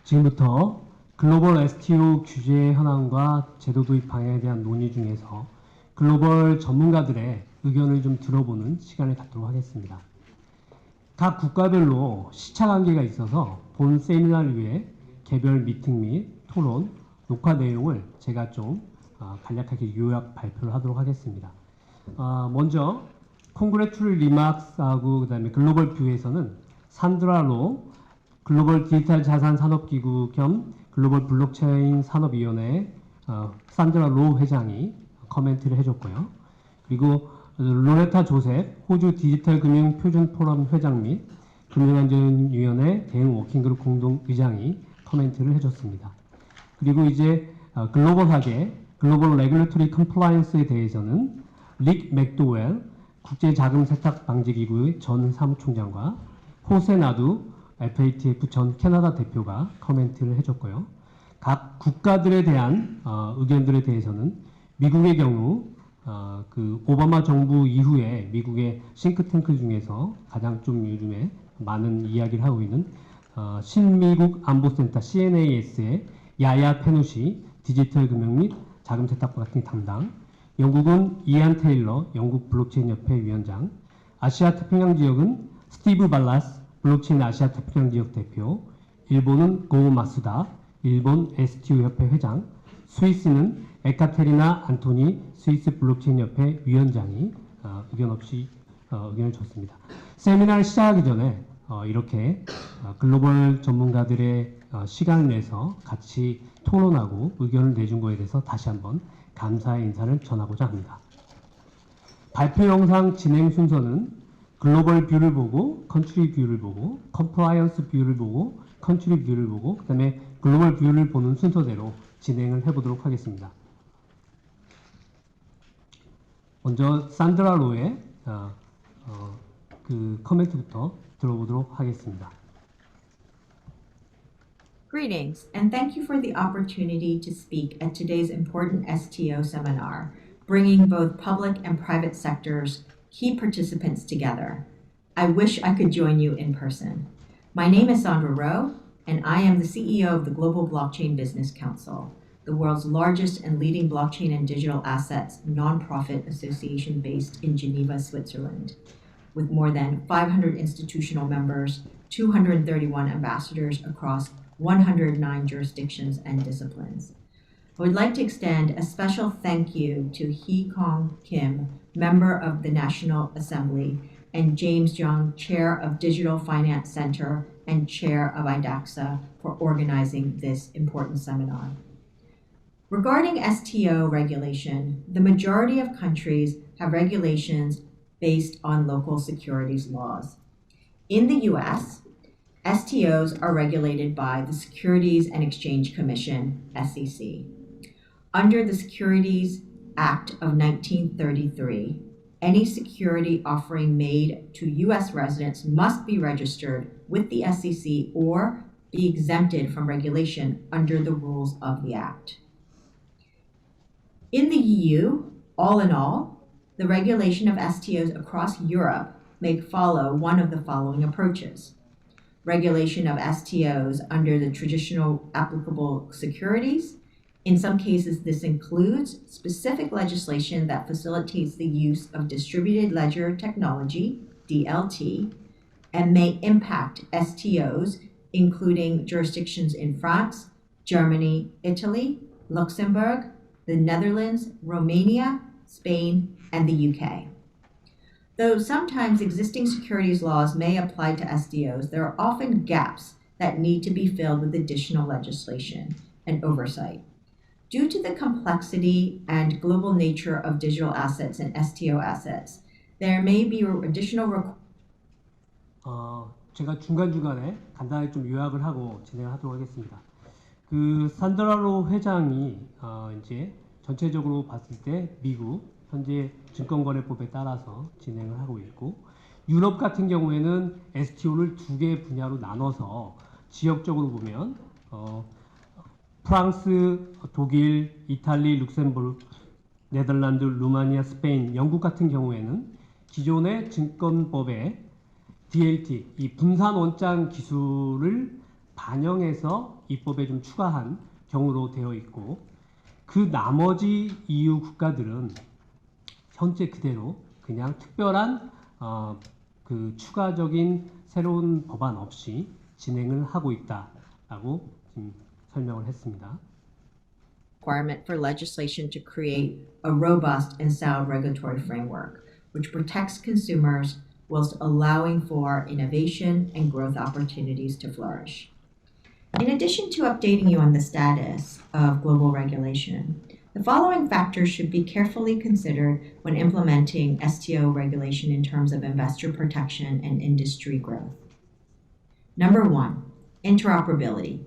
지금부터 글로벌 STO 규제 현황과 제도 도입 방향에 대한 논의 중에서 글로벌 전문가들의 의견을 좀 들어보는 시간을 갖도록 하겠습니다. 각 국가별로 시차 관계가 있어서 본 세미나를 위해 개별 미팅 및 토론, 녹화 내용을 제가 좀 간략하게 요약 발표를 하도록 하겠습니다. 먼저 콩그레츄럴 리막스하고 그다음에 글로벌 뷰에서는 산드라로 글로벌 디지털 자산 산업기구 겸 글로벌 블록체인 산업위원회 산드라 로 회장이 코멘트를 해줬고요. 그리고 로레타 조셉 호주 디지털 금융 표준 포럼 회장 및 금융안전위원회 대응 워킹그룹 공동 의장이 코멘트를 해줬습니다. 그리고 이제 글로벌하게 글로벌 레귤레토리 컴플라이언스에 대해서는 릭 맥도웰 국제자금세탁방지기구의 전 사무총장과 호세 나두 FATF 전 캐나다 대표가 코멘트를 해줬고요. 각 국가들에 대한 의견들에 대해서는 미국의 경우 그 오바마 정부 이후에 미국의 싱크탱크 중에서 가장 좀 요즘에 많은 이야기를 하고 있는 신미국 안보센터 CNAS의 야야 페누시 디지털 금융 및 자금 세탁 같은 담당, 영국은 이안 테일러 영국 블록체인 협회 위원장, 아시아 태평양 지역은 스티브 발라스 블록체인 아시아 태평양 지역 대표, 일본은 고 마스다 일본 STO 협회 회장, 스위스는 에카테리나 안토니 스위스 블록체인 협회 위원장이 의견 없이 의견을 줬습니다. 세미나를 시작하기 전에 이렇게 글로벌 전문가들의 시간을 내서 같이 토론하고 의견을 내준 거에 대해서 다시 한번 감사의 인사를 전하고자 합니다. 발표 영상 진행 순서는 글로벌 뷰를 보고 컨트리 뷰를 보고 컴플라이언스 뷰를 보고 컨트리 뷰를 보고 그 다음에 글로벌 뷰를 보는 순서대로 진행을 해보도록 하겠습니다. 먼저 산드라 로의 그 코멘트부터 들어보도록 하겠습니다. Greetings, and thank you for the opportunity to speak at today's important STO seminar, bringing both public and private sectors, key participants together. I wish I could join you in person. My name is Sandra Rowe, and I am the CEO of the Global Blockchain Business Council, the world's largest and leading blockchain and digital assets nonprofit association based in Geneva, Switzerland, with more than 500 institutional members, 231 ambassadors across 109 jurisdictions and disciplines. I would like to extend a special thank you to Hee Kong Kim, member of the National Assembly, and James Young, chair of Digital Finance Center and chair of IDAXA, for organizing this important seminar. Regarding STO regulation, the majority of countries have regulations based on local securities laws. In the US, STOs are regulated by the Securities and Exchange Commission, SEC. Under the Securities Act of 1933, any security offering made to US residents must be registered with the SEC or be exempted from regulation under the rules of the Act. In the EU, all in all, the regulation of STOs across Europe may follow one of the following approaches. Regulation of STOs under the traditional applicable securities. In some cases, this includes specific legislation that facilitates the use of distributed ledger technology, DLT, and may impact STOs, including jurisdictions in France, Germany, Italy, Luxembourg, the Netherlands, Romania, Spain, and the UK. Though sometimes existing securities laws may apply to STOs, there are often gaps that need to be filled with additional legislation and oversight. Due to the complexity and global nature of digital assets and STO assets, there may be additional 제가 중간중간에 간단하게 좀 요약을 하고 진행하도록 하겠습니다. 그 산드라로 회장이 이제 전체적으로 봤을 때 미국 현재 증권거래법에 따라서 진행을 하고 있고, 유럽 같은 경우에는 STO를 두 개 분야로 나눠서 지역적으로 보면 프랑스, 독일, 이탈리, 룩셈부르크, 네덜란드, 루마니아, 스페인, 영국 같은 경우에는 기존의 증권법의 DLT, 이 분산 원장 기술을 반영해서 입법에 좀 추가한 경우로 되어 있고 그 나머지 EU 국가들은 현재 그대로 그냥 특별한 그 추가적인 새로운 법안 없이 진행을 하고 있다라고 지금 설명을 했습니다. Requirement for legislation to create a robust and sound regulatory framework, which protects consumers whilst allowing for innovation and growth opportunities to flourish. In addition to updating you on the status of global regulation, the following factors should be carefully considered when implementing STO regulation in terms of investor protection and industry growth. Number 1, interoperability.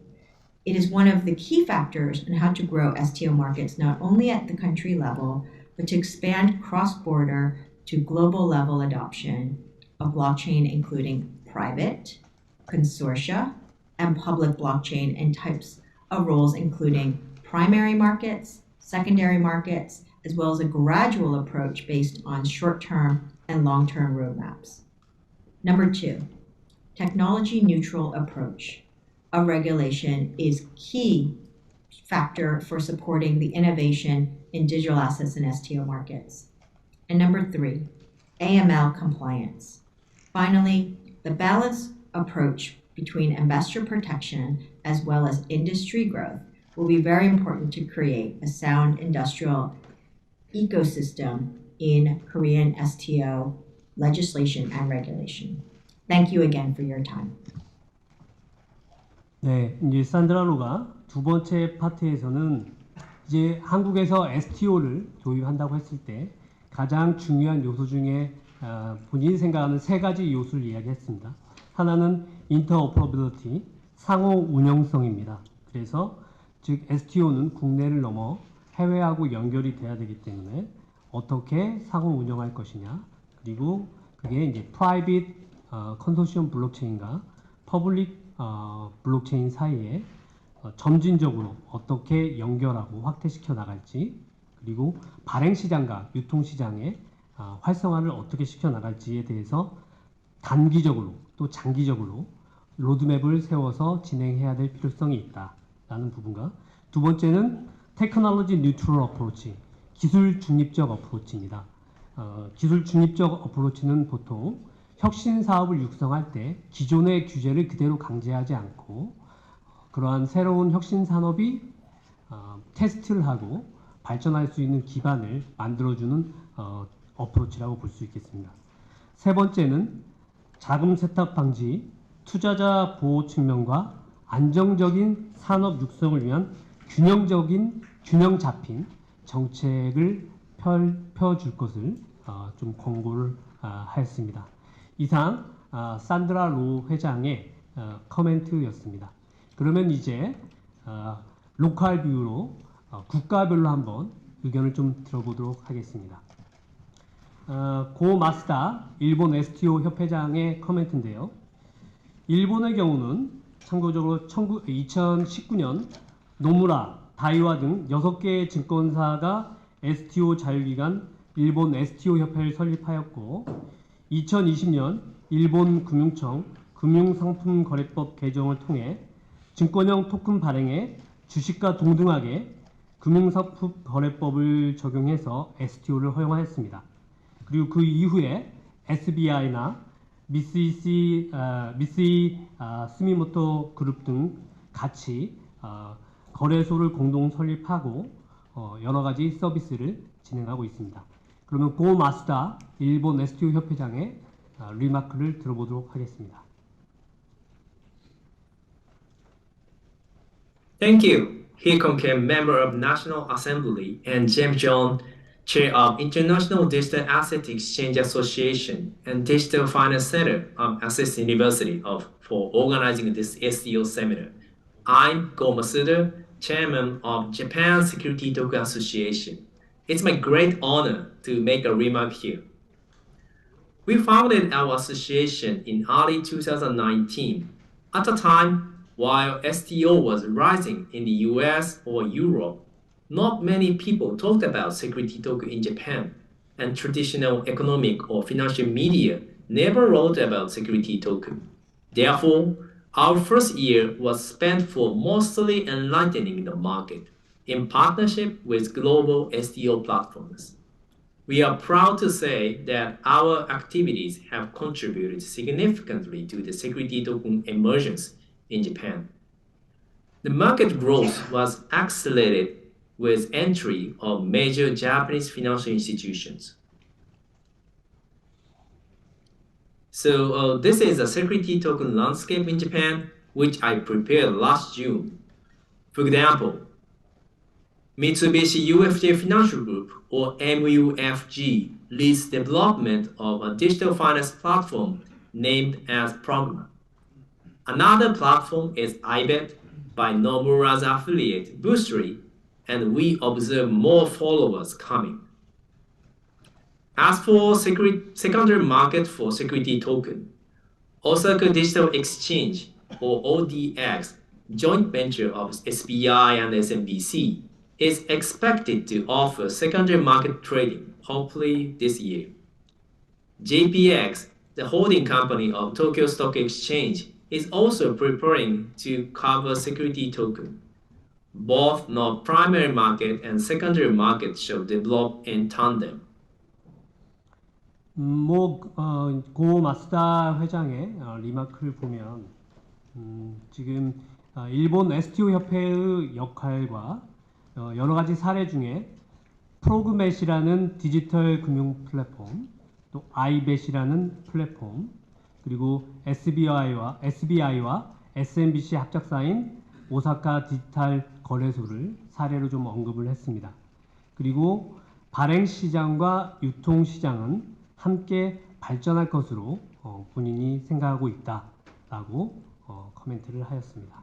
It is one of the key factors in how to grow STO markets not only at the country level, but to expand cross-border to global level adoption of blockchain, including private, consortia, and public blockchain and types of roles, including primary markets, secondary markets, as well as a gradual approach based on short-term and long-term roadmaps. Number 2, technology-neutral approach of regulation is key factor for supporting the innovation in digital assets and STO markets. And number 3, AML compliance. Finally, the balanced approach between investor protection as well as industry growth will be very important to create a sound industrial ecosystem in Korean STO legislation and regulation. Thank you again for your time. 네, 이제 산드라로가 두 번째 파트에서는 이제 한국에서 STO를 도입한다고 했을 때 가장 중요한 요소 중에 본인이 생각하는 세 가지 요소를 이야기했습니다. 하나는 인터오퍼러빌리티, 상호 운영성입니다. 그래서 즉 STO는 국내를 넘어 해외하고 연결이 돼야 되기 때문에 어떻게 상호 운영할 것이냐, 그리고 그게 이제 프라이빗 컨소시엄 블록체인과 퍼블릭 블록체인 사이에 점진적으로 어떻게 연결하고 확대시켜 나갈지, 그리고 발행 시장과 유통 시장의 활성화를 어떻게 시켜 나갈지에 대해서 단기적으로 또 장기적으로 로드맵을 세워서 진행해야 될 필요성이 있다라는 부분과, 두 번째는 테크놀로지 뉴트럴 어프로치, 기술 중립적 어프로치입니다. 기술 중립적 어프로치는 보통 혁신 사업을 육성할 때 기존의 규제를 그대로 강제하지 않고 그러한 새로운 혁신 산업이 테스트를 하고 발전할 수 있는 기반을 만들어주는 어프로치라고 볼 수 있겠습니다. 세 번째는 자금 세탁 방지, 투자자 보호 측면과 안정적인 산업 육성을 위한 균형 잡힌 정책을 펴줄 것을 좀 권고를 하였습니다. 이상 산드라 로 회장의 커멘트였습니다. 그러면 이제 로컬 뷰로 국가별로 한번 의견을 좀 들어보도록 하겠습니다. 고 마스다 일본 STO 협회장의 커멘트인데요. 일본의 경우는 참고적으로 2019년 노무라, 다이와 등 6개의 증권사가 STO 자유기관 일본 STO 협회를 설립하였고 2020년 일본 금융청 금융상품거래법 개정을 통해 증권형 토큰 발행에 주식과 동등하게 금융상품거래법을 적용해서 STO를 허용하였습니다. 그리고 그 이후에 SBI나 미쓰이 스미모토 그룹 등 같이 거래소를 공동 설립하고 여러 가지 서비스를 진행하고 있습니다. 그러면 고 마스다 일본 STO 협회장의 리마크를 들어보도록 하겠습니다. Thank you. Hee-Kong Kim, member of National Assembly, and James John, chair of International Digital Asset Exchange Association and Digital Finance Center of Access University for organizing this STO seminar. I'm Go Masuda, chairman of Japan Security Token Association. It's my great honor to make a remark here. We founded our association in early 2019. At the time, while STO was rising in the US or Europe, not many people talked about security token in Japan, and traditional economic or financial media never wrote about security token. Therefore, Our first year was spent for mostly enlightening the market in partnership with global STO platforms. We are proud to say that our activities have contributed significantly to the security token emergence in Japan. The market growth was accelerated with entry of major Japanese financial institutions. So this is a security token landscape in Japan, which I prepared last June. For example, Mitsubishi UFJ Financial Group, or MUFG, leads development of a digital finance platform named as Progma. Another platform is iBet by Nomura's affiliate Boostery, and we observe more followers coming. As for secondary market for security token, Osaka Digital Exchange, or ODX, joint venture of SBI and SMBC, is expected to offer secondary market trading, hopefully this year. JPX, the holding company of Tokyo Stock Exchange, is also preparing to cover security token. Both the primary market and secondary market shall develop in tandem. 고 마스다 회장의 리마크를 보면 지금 일본 STO 협회의 역할과 여러 가지 사례 중에 프로그맷이라는 디지털 금융 플랫폼, 또 아이벳이라는 플랫폼, 그리고 SBI와 SMBC 합작사인 오사카 디지털 거래소를 사례로 좀 언급을 했습니다. 그리고 발행 시장과 유통 시장은 함께 발전할 것으로 본인이 생각하고 있다라고 코멘트를 하였습니다.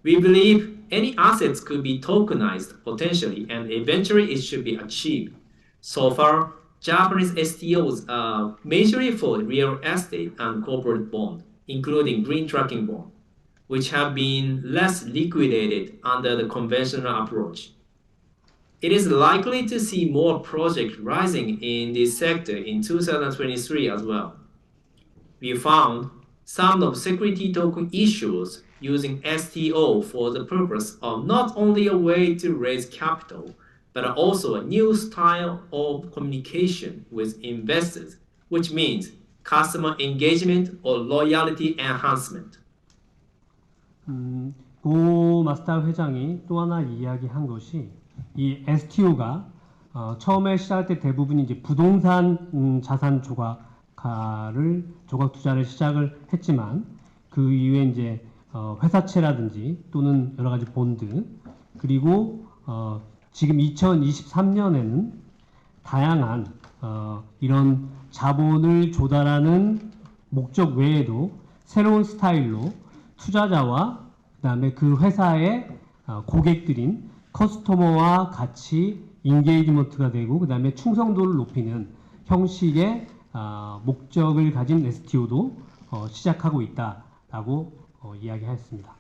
We believe any assets could be tokenized potentially, and eventually it should be achieved. So far, Japanese STOs are majorly for real estate and corporate bond, including green tracking bond, which have been less liquidated under the conventional approach. It is likely to see more projects rising in this sector in 2023 as well. We found some of security token issuers using STO for the purpose of not only a way to raise capital, but also a new style of communication with investors, which means customer engagement or loyalty enhancement. 고 마스타 회장이 또 하나 이야기한 것이 이 STO가 처음에 시작할 때 대부분이 이제 부동산 자산 조각 투자를 시작을 했지만 그 이후에 이제 회사채라든지 또는 여러 가지 본드, 그리고 지금 2023년에는 다양한 이런 자본을 조달하는 목적 외에도 새로운 스타일로 투자자와 그다음에 그 회사의 고객들인 커스터머와 같이 인게이지먼트가 되고 그다음에 충성도를 높이는 형식의 목적을 가진 STO도 시작하고 있다라고 이야기했습니다.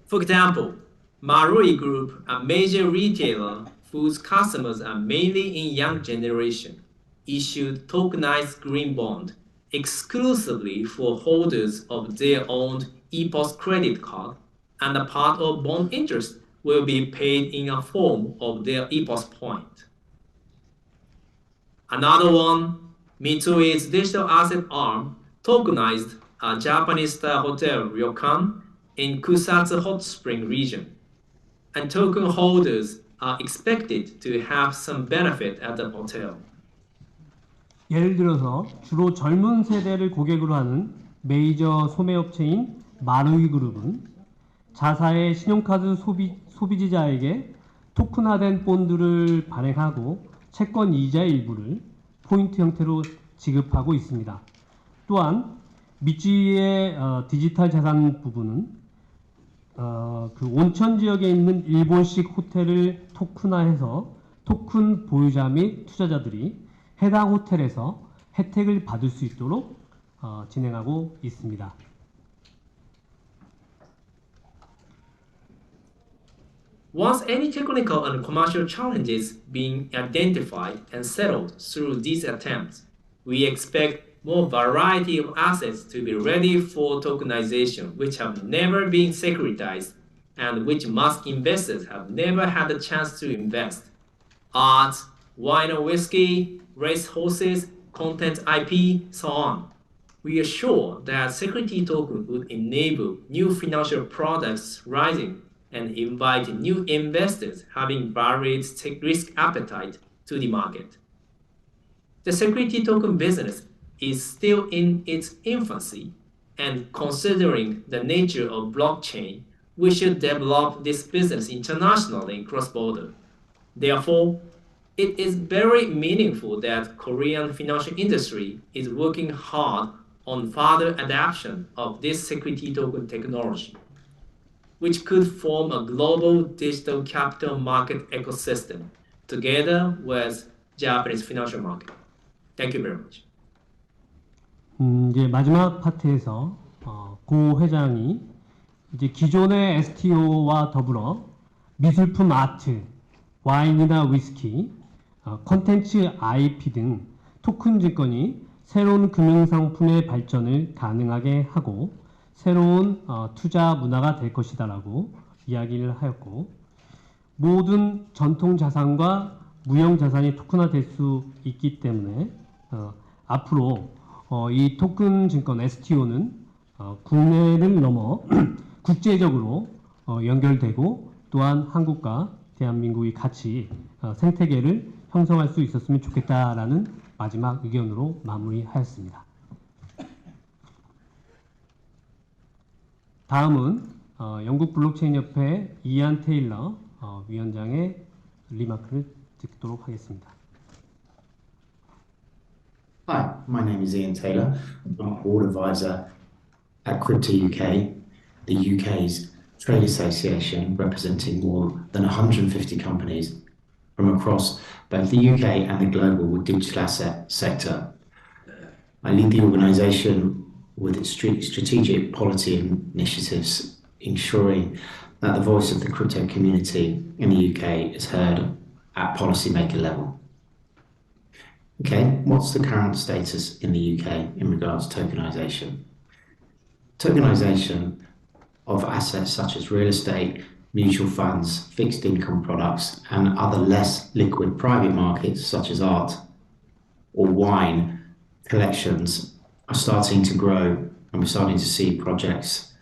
For example, Marui Group, a major retailer whose customers are mainly in young generation, issued tokenized green bond exclusively for holders of their own EPOS credit card, and a part of bond interest will be paid in a form of their EPOS point. Another one, Mitsui's digital asset arm, tokenized a Japanese-style hotel ryokan in Kusatsu Hot Spring region, and token holders are expected to have some benefit at the hotel. 예를 들어서 주로 젊은 세대를 고객으로 하는 메이저 소매업체인 마루이 그룹은 자사의 신용카드 소비자에게 토큰화된 본드를 발행하고 채권 이자 일부를 포인트 형태로 지급하고 있습니다. 또한 미쯔이의 디지털 자산 부분은 그 온천 지역에 있는 일본식 호텔을 토큰화해서 토큰 보유자 및 투자자들이 해당 호텔에서 혜택을 받을 수 있도록 진행하고 있습니다. Once any technical and commercial challenges being identified and settled through these attempts, We expect more variety of assets to be ready for tokenization, which have never been securitized and which most investors have never had a chance to invest. Art, wine or whiskey, race horses, content IP, so on. We are sure that security token would enable new financial products rising and invite new investors having varied risk appetite to the market. The security token business is still in its infancy, and considering the nature of blockchain, we should develop this business internationally and cross-border. Therefore, it is very meaningful that Korean financial industry is working hard on further adoption of this security token technology, which could form a global digital capital market ecosystem together with Japanese financial market. Thank you very much. 이제 마지막 파트에서 고 회장이 이제 기존의 STO와 더불어 미술품 아트, 와인이나 위스키, 콘텐츠 IP 등 토큰 증권이 새로운 금융상품의 발전을 가능하게 하고 새로운 투자 문화가 될 것이다라고 이야기를 하였고, 모든 전통 자산과 무형 자산이 토큰화될 수 있기 때문에 앞으로 이 토큰 증권 STO는 국내를 넘어 국제적으로 연결되고 또한 한국과 대한민국이 같이 생태계를 형성할 수 있었으면 좋겠다라는 마지막 의견으로 마무리하였습니다. 다음은 영국 블록체인 협회 이안 테일러 위원장의 리마크를 듣도록 하겠습니다. Hi, my name is Ian Taylor. I'm a board advisor at Crypto UK, the UK's trade association representing more than 150 companies from across both the UK and the global digital asset sector. I lead the organisation with its strategic policy initiatives, ensuring that the voice of the crypto community in the UK is heard at policymaker level. Okay, what's the current status in the UK in regards to tokenisation? Tokenisation of assets such as real estate, mutual funds, fixed income products, and other less liquid private markets such as art or wine collections are starting to grow, and we're starting to see projects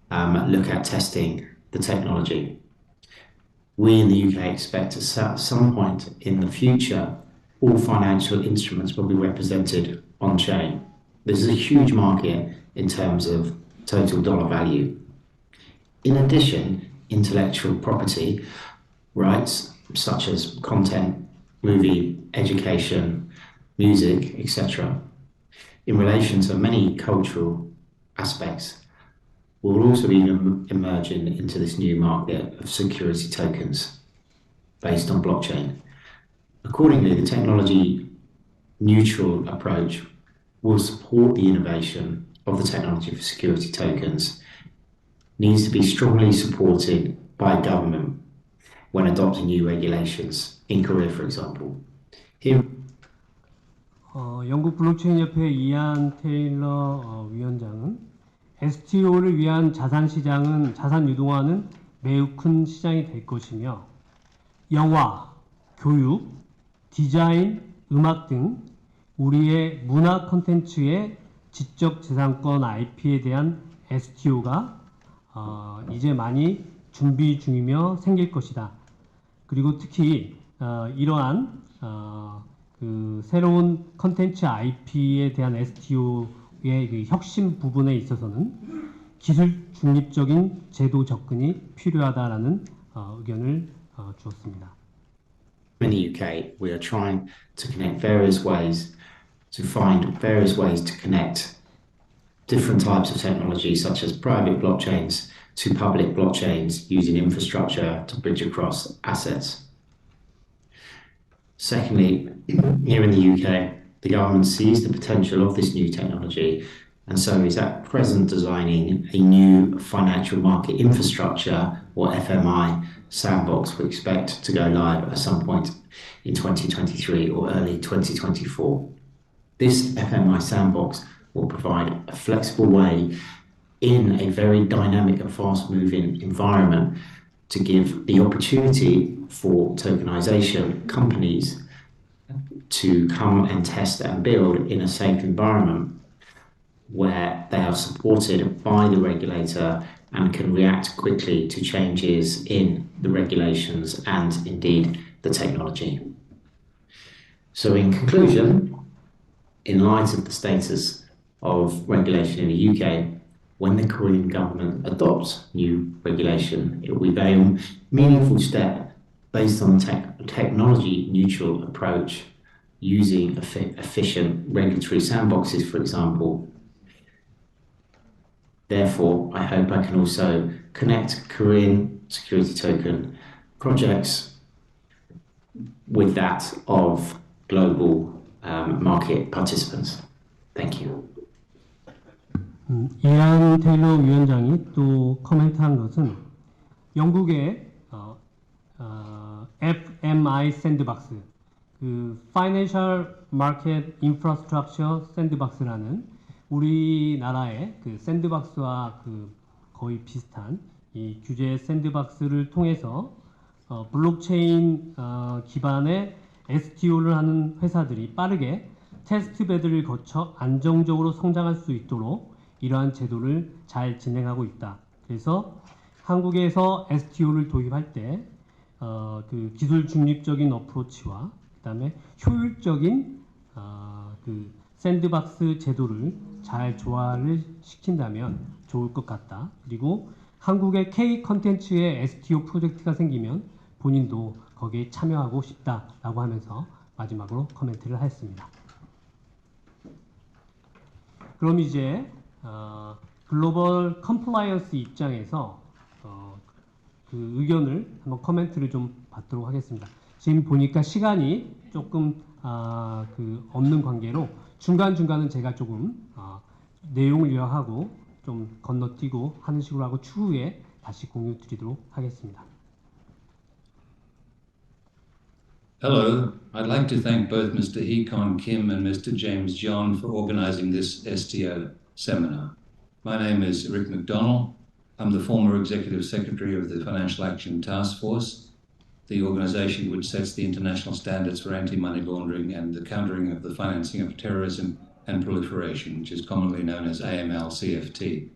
look at testing the technology. We in the UK expect at some point in the future all financial instruments will be represented on-chain. This is a huge market in terms of total dollar value. In addition, intellectual property rights such as content, movie, education, music, etc., in relation to many cultural aspects, will also be emerging into this new market of security tokens based on blockchain. Accordingly, the technology neutral approach will support the innovation of the technology for security tokens, needs to be strongly supported by government when adopting new regulations in Korea, for example. Here, 영국 블록체인 협회 이안 테일러 위원장은 STO를 위한 자산 시장은 자산 유동화는 매우 큰 시장이 될 것이며 영화, 교육, 디자인, 음악 등 우리의 문화 콘텐츠의 지적 재산권 IP에 대한 STO가 이제 많이 준비 중이며 생길 것이다. 그리고 특히 이러한 그 새로운 콘텐츠 IP에 대한 STO의 그 혁신 부분에 있어서는 기술 중립적인 제도 접근이 필요하다라는 의견을 주었습니다. in the UK, we are trying to connect various ways to connect different types of technology, such as private blockchains to public blockchains, using infrastructure to bridge across assets. Secondly, here in the UK, the government sees the potential of this new technology, and so is at present designing a new financial market infrastructure, or FMI, sandbox we expect to go live at some point in 2023 or early 2024. This FMI sandbox will provide a flexible way in a very dynamic and fast-moving environment to give the opportunity for tokenization companies to come and test and build in a safe environment where they are supported by the regulator and can react quickly to changes in the regulations and indeed the technology. So in conclusion, in light of the status of regulation in the UK, when the Korean government adopts new regulation, it will be a very meaningful step based on technology-neutral approach using efficient regulatory sandboxes, for example. Therefore, I hope I can also connect Korean security token projects with that of global market participants. Thank you. 이안 테일러 위원장이 또 코멘트한 것은 영국의 FMI 샌드박스, 그 Financial Market Infrastructure Sandbox라는 우리나라의 그 샌드박스와 그 거의 비슷한 이 규제 샌드박스를 통해서 블록체인 기반의 STO를 하는 회사들이 빠르게 테스트베드를 거쳐 안정적으로 성장할 수 있도록 이러한 제도를 잘 진행하고 있다. 그래서 한국에서 STO를 도입할 때 그 기술 중립적인 어프로치와 그다음에 효율적인 그 샌드박스 제도를 잘 조화를 시킨다면 좋을 것 같다. 그리고 한국의 K 컨텐츠의 STO 프로젝트가 생기면 본인도 거기에 참여하고 싶다라고 하면서 마지막으로 코멘트를 했습니다. 그럼 이제 글로벌 컴플라이언스 입장에서 그 의견을 한번 코멘트를 좀 받도록 하겠습니다. 지금 보니까 시간이 조금 그 없는 관계로 중간중간은 제가 조금 내용을 요약하고 좀 건너뛰고 하는 식으로 하고 추후에 다시 공유 드리도록 하겠습니다. Hello, I'd like to thank both Mr. Hee-Kon Kim and Mr. James John for organizing this STO seminar. My name is Rick McDonnell. I'm the former Executive Secretary of the Financial Action Task Force, the organization which sets the international standards for anti-money laundering and the countering of the financing of terrorism and proliferation, which is commonly known as AML-CFT.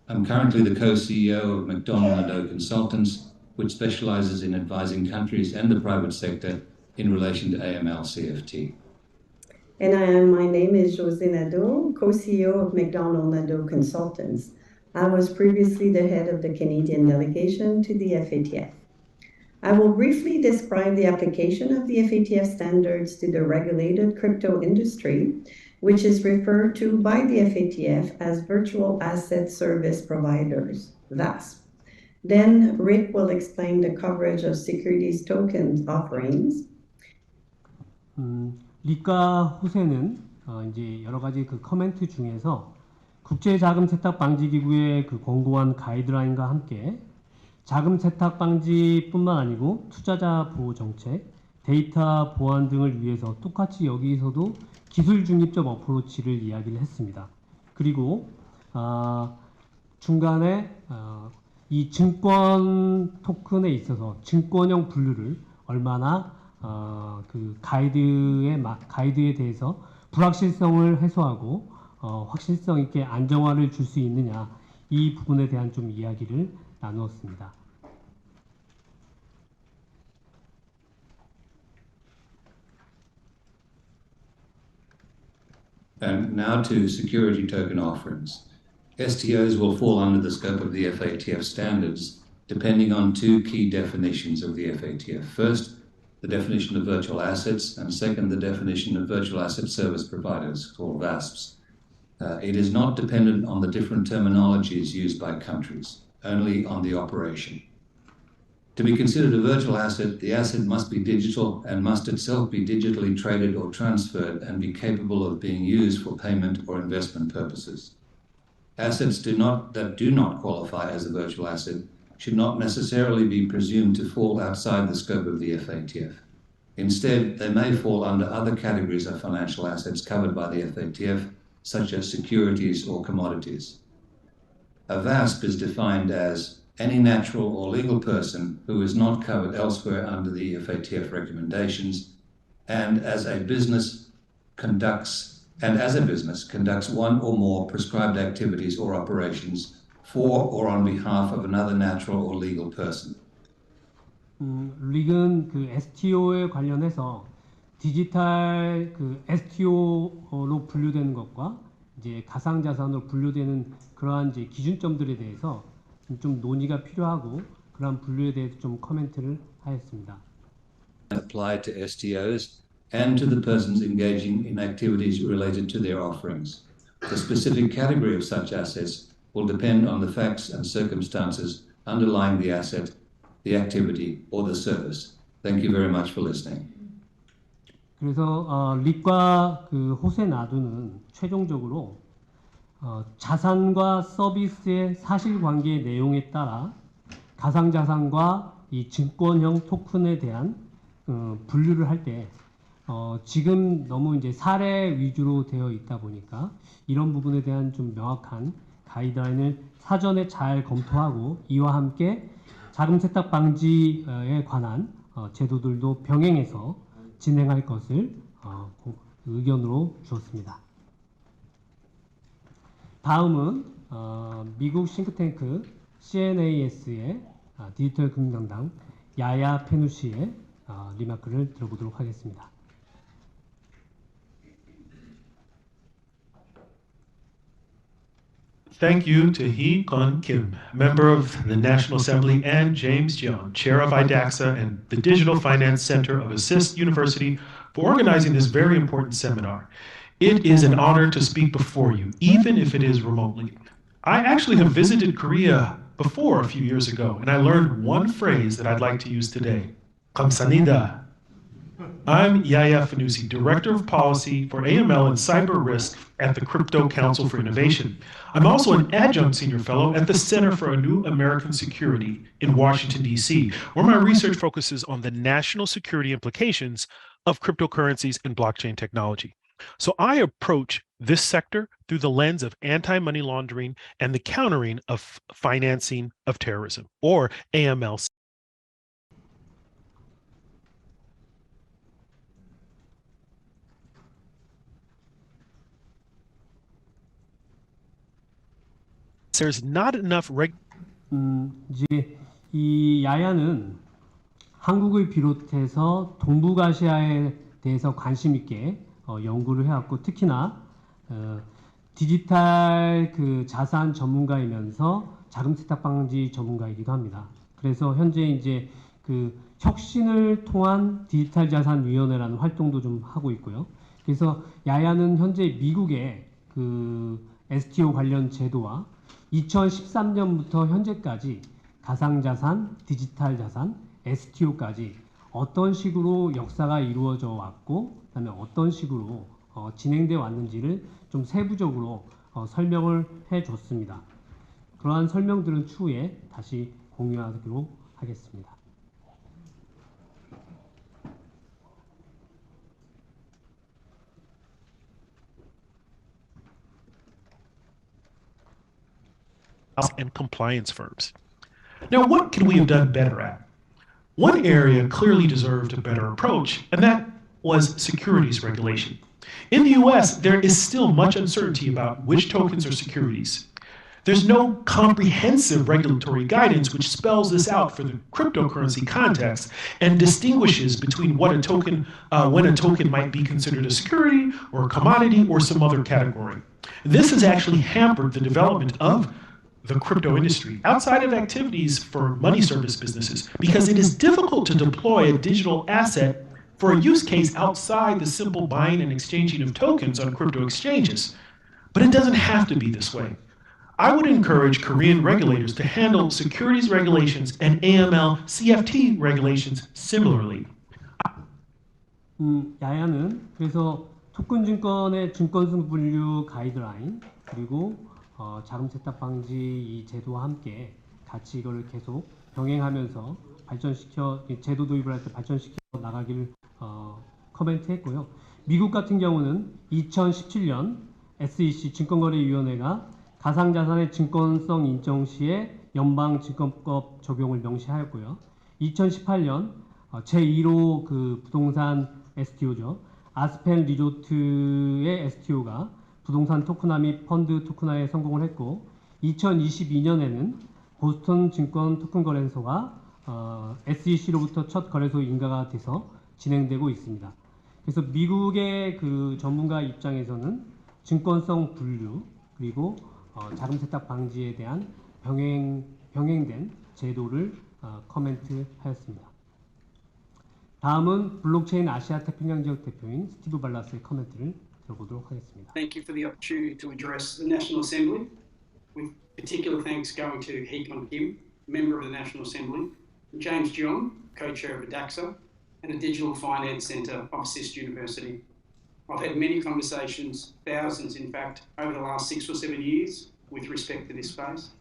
I'm currently the co-CEO of McDonnell & Consultants, which specializes in advising countries and the private sector in relation to AML-CFT. And my name is José Nadeau, co-CEO of McDonnell & Consultants. I was previously the head of the Canadian delegation to the FATF. I will briefly describe the application of the FATF standards to the regulated crypto industry, which is referred to by the FATF as Virtual Asset Service Providers, VASP. Then Rick will explain the coverage of securities tokens offerings. 릭과 호세는 이제 여러 가지 그 커멘트 중에서 국제 자금 세탁 방지 기구의 그 권고안 가이드라인과 함께 자금 세탁 방지뿐만 아니고 투자자 보호 정책, 데이터 보안 등을 위해서 똑같이 여기서도 기술 중립적 어프로치를 이야기를 했습니다. 그리고 중간에 이 증권 토큰에 있어서 증권형 분류를 얼마나 그 가이드에 대해서 불확실성을 해소하고 확실성 있게 안정화를 줄 수 있느냐, 이 부분에 대한 좀 이야기를 나누었습니다. And now to security token offerings. STOs will fall under the scope of the FATF standards, depending on two key definitions of the FATF. First, the definition of virtual assets, and second, the definition of virtual asset service providers, called VASPs. It is not dependent on the different terminologies used by countries, only on the operation. To be considered a virtual asset, the asset must be digital and must itself be digitally traded or transferred and be capable of being used for payment or investment purposes. Assets that do not qualify as a virtual asset should not necessarily be presumed to fall outside the scope of the FATF. Instead, they may fall under other categories of financial assets covered by the FATF, such as securities or commodities. A VASP is defined as any natural or legal person who is not covered elsewhere under the FATF recommendations, and as a business conducts one or more prescribed activities or operations for or on behalf of another natural or legal person. 릭은 그 STO에 관련해서 디지털 그 STO로 분류되는 것과 이제 가상자산으로 분류되는 그러한 이제 기준점들에 대해서 좀 논의가 필요하고 그러한 분류에 대해서 좀 코멘트를 하였습니다. Apply to STOs and to the persons engaging in activities related to their offerings. The specific category of such assets will depend on the facts and circumstances underlying the asset, the activity, or the service. Thank you very much for listening. 그래서 릭과 그 호세 나두는 최종적으로 자산과 서비스의 사실관계의 내용에 따라 가상자산과 이 증권형 토큰에 대한 분류를 할 때 지금 너무 이제 사례 위주로 되어 있다 보니까 이런 부분에 대한 좀 명확한 가이드라인을 사전에 잘 검토하고 이와 함께 자금 세탁 방지에 관한 제도들도 병행해서 진행할 것을 의견으로 주었습니다. 다음은 미국 싱크탱크 CNAS의 디지털 금융담당 야야 페누시의 리마크를 들어보도록 하겠습니다. Thank you to Hee-Kwon Kim, member of the National Assembly, and James Jeon, chair of IDAXA and the Digital Finance Center of Assist University, for organizing this very important seminar. It is an honor to speak before you, even if it is remotely. I actually have visited Korea before a few years ago, and I learned one phrase that I'd like to use today. 감사합니다. I'm Yaya Fanusi, Director of Policy for AML and Cyber Risk at the Crypto Council for Innovation. I'm also an adjunct senior fellow at the Center for a New American Security in Washington, D.C., where my research focuses on the national security implications of cryptocurrencies and blockchain technology. So I approach this sector through the lens of anti-money laundering and the countering of financing of terrorism, or AML. There's not enough 이제 이 야야는 한국을 비롯해서 동북아시아에 대해서 관심 있게 연구를 해왔고 특히나 디지털 그 자산 전문가이면서 자금 세탁 방지 전문가이기도 합니다. 그래서 현재 이제 그 혁신을 통한 디지털 자산 위원회라는 활동도 좀 하고 있고요. 그래서 야야는 현재 미국의 그 STO 관련 제도와 2013년부터 현재까지 가상자산, 디지털 자산, STO까지 어떤 식으로 역사가 이루어져 왔고 그다음에 어떤 식으로 진행되어 왔는지를 좀 세부적으로 설명을 해줬습니다. 그러한 설명들은 추후에 다시 공유하기로 하겠습니다. and compliance firms. Now, what could we have done better at? One area clearly deserved a better approach, and that was securities regulation. In the US, there is still much uncertainty about which tokens are securities. There's no comprehensive regulatory guidance which spells this out for the cryptocurrency context and distinguishes between what a token, when a token might be considered a security or a commodity or some other category. This has actually hampered the development of the crypto industry outside of activities for money service businesses because it is difficult to deploy a digital asset for a use case outside the simple buying and exchanging of tokens on crypto exchanges. But it doesn't have to be this way. I would encourage Korean regulators to handle securities regulations and AML CFT regulations similarly. 야야는 그래서 토큰 증권의 증권수 분류 가이드라인 그리고 자금 세탁 방지 이 제도와 함께 같이 이걸 계속 병행하면서 발전시켜 제도 도입을 할 때 발전시켜 나가기를 코멘트했고요. 미국 같은 경우는 2017년 SEC 증권거래위원회가 가상자산의 증권성 인정 시에 연방증권법 적용을 명시하였고요. 2018년 제1호 그 부동산 STO죠. 아스펜 리조트의 STO가 부동산 토큰화 및 펀드 토큰화에 성공을 했고 2022년에는 보스턴 증권 토큰 거래소가 SEC로부터 첫 거래소 인가가 돼서 진행되고 있습니다. 그래서 미국의 그 전문가 입장에서는 증권성 분류 그리고 자금 세탁 방지에 대한 병행된 제도를 코멘트하였습니다. 다음은 블록체인 아시아 태평양 지역 대표인 스티브 발라스의 코멘트를 들어보도록 하겠습니다. Thank you for the opportunity to address the National Assembly. With particular thanks going to Hee-Kon Kim, member of the National Assembly, and James Jeong, co-chair of ADAXA, and the Digital Finance Centre of SIST University. I've had many conversations, thousands in fact, over the last 6 or 7 years with respect to this space.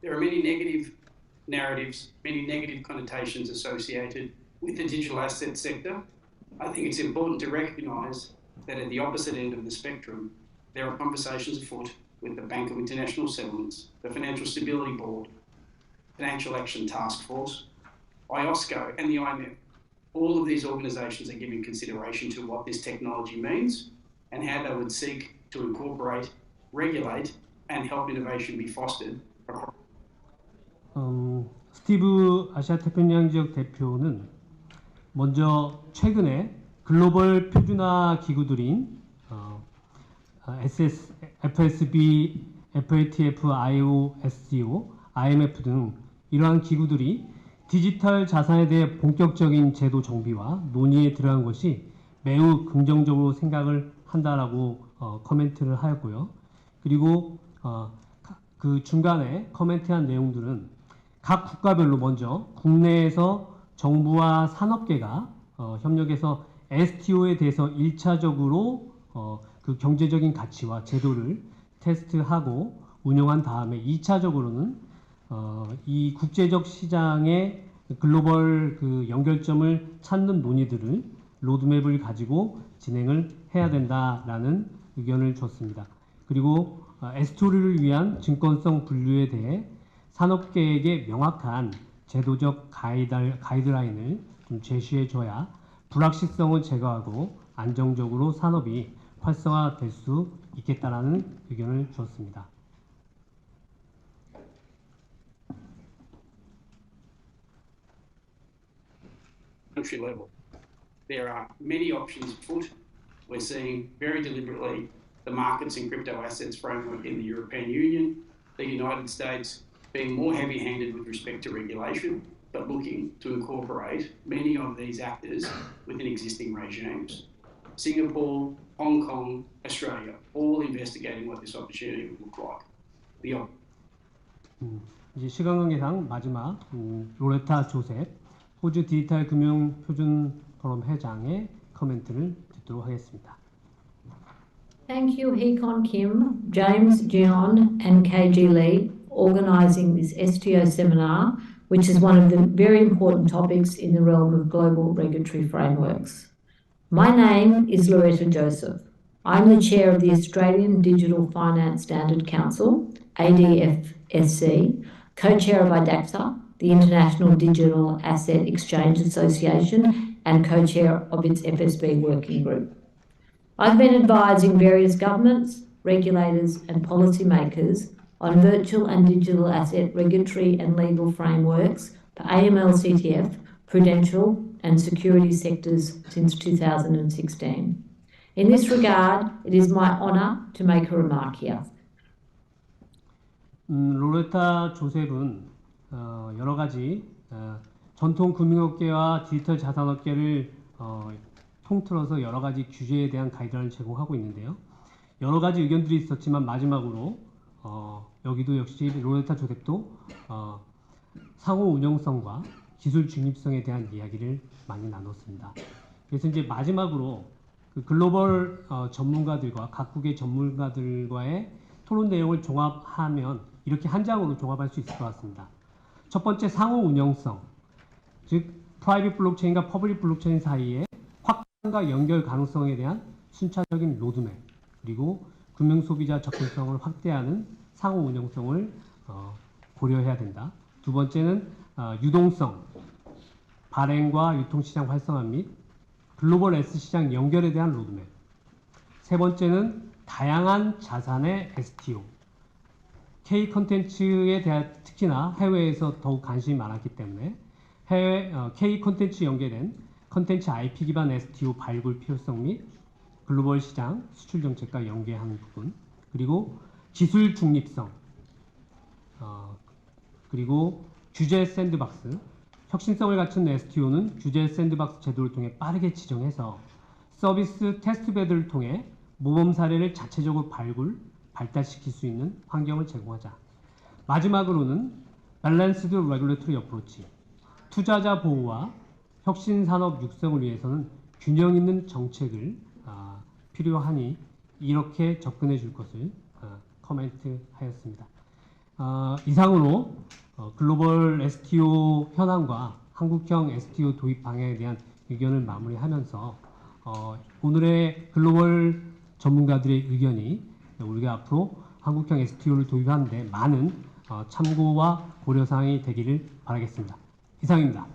There are many negative narratives, many negative connotations associated with the digital asset sector. I think it's important to recognise that at the opposite end of the spectrum, there are conversations afoot with the Bank of International Settlements, the Financial Stability Board, Financial Action Task Force, IOSCO and the IMF. All of these organisations are giving consideration to what this technology means and how they would seek to incorporate, regulate and help innovation be fostered across. 스티브 아시아 태평양 지역 대표는 먼저 최근에 글로벌 표준화 기구들인 FSB, FATF, IOSCO, IMF 등 이러한 기구들이 디지털 자산에 대해 본격적인 제도 정비와 논의에 들어간 것이 매우 긍정적으로 생각을 한다라고 코멘트를 하였고요. 그리고 그 중간에 코멘트한 내용들은 각 국가별로 먼저 국내에서 정부와 산업계가 협력해서 STO에 대해서 1차적으로 그 경제적인 가치와 제도를 테스트하고 운영한 다음에 2차적으로는 이 국제적 시장의 글로벌 그 연결점을 찾는 논의들을 로드맵을 가지고 진행을 해야 된다라는 의견을 줬습니다. 그리고 STO를 위한 증권성 분류에 대해 산업계에게 명확한 제도적 가이드라인을 좀 제시해줘야 불확실성을 제거하고 안정적으로 산업이 활성화될 수 있겠다라는 의견을 주었습니다. Country level. There are many options afoot. We're seeing very deliberately the markets in crypto assets framework in the European Union, the United States being more heavy-handed with respect to regulation, but looking to incorporate many of these actors within existing regimes. Singapore, Hong Kong, Australia, all investigating what this opportunity would look like. 이제 시간 관계상 마지막 로레타 조셉 호주 디지털 금융 표준 포럼 회장의 코멘트를 듣도록 하겠습니다. Thank you, Hee-Kon Kim, James Jeong, and KG Lee, organising this STO seminar, which is one of the very important topics in the realm of global regulatory frameworks. My name is Loretta Joseph. I'm the chair of the Australian Digital Finance Standard Council, ADFSC, co-chair of IDAXA, the International Digital Asset Exchange Association, and co-chair of its FSB working group. I've been advising various governments, regulators, and policymakers on virtual and digital asset regulatory and legal frameworks for AML-CTF, prudential, and security sectors since 2016. In this regard, it is my honour to make a remark here. 로레타 조셉은 여러 가지 전통 금융업계와 디지털 자산업계를 통틀어서 여러 가지 규제에 대한 가이드라인을 제공하고 있는데요. 여러 가지 의견들이 있었지만 마지막으로 여기도 역시 로레타 조셉도 상호 운영성과 기술 중립성에 대한 이야기를 많이 나눴습니다. 그래서 이제 마지막으로 그 글로벌 전문가들과 각국의 전문가들과의 토론 내용을 종합하면 이렇게 한 장으로 종합할 수 있을 것 같습니다. 첫 번째 상호 운영성, 즉 프라이빗 블록체인과 퍼블릭 블록체인 사이의 확장과 연결 가능성에 대한 순차적인 로드맵, 그리고 금융 소비자 접근성을 확대하는 상호 운영성을 고려해야 된다. 두 번째는 유동성, 발행과 유통시장 활성화 및 글로벌 S 시장 연결에 대한 로드맵. 세 번째는 다양한 자산의 STO. K 콘텐츠에 대한 특히나 해외에서 더욱 관심이 많았기 때문에 K 콘텐츠 연계된 콘텐츠 IP 기반 STO 발굴 필요성 및 글로벌 시장 수출 정책과 연계하는 부분, 그리고 기술 중립성, 그리고 규제 샌드박스, 혁신성을 갖춘 STO는 규제 샌드박스 제도를 통해 빠르게 지정해서 서비스 테스트베드를 통해 모범 사례를 자체적으로 발달시킬 수 있는 환경을 제공하자. 마지막으로는 밸런스드 레귤레토리 어프로치, 투자자 보호와 혁신 산업 육성을 위해서는 균형 있는 정책을 필요하니 이렇게 접근해 줄 것을 코멘트하였습니다. 이상으로 글로벌 STO 현황과 한국형 STO 도입 방향에 대한 의견을 마무리하면서 오늘의 글로벌 전문가들의 의견이 우리가 앞으로 한국형 STO를 도입하는데 많은 참고와 고려사항이 되기를 바라겠습니다. 이상입니다.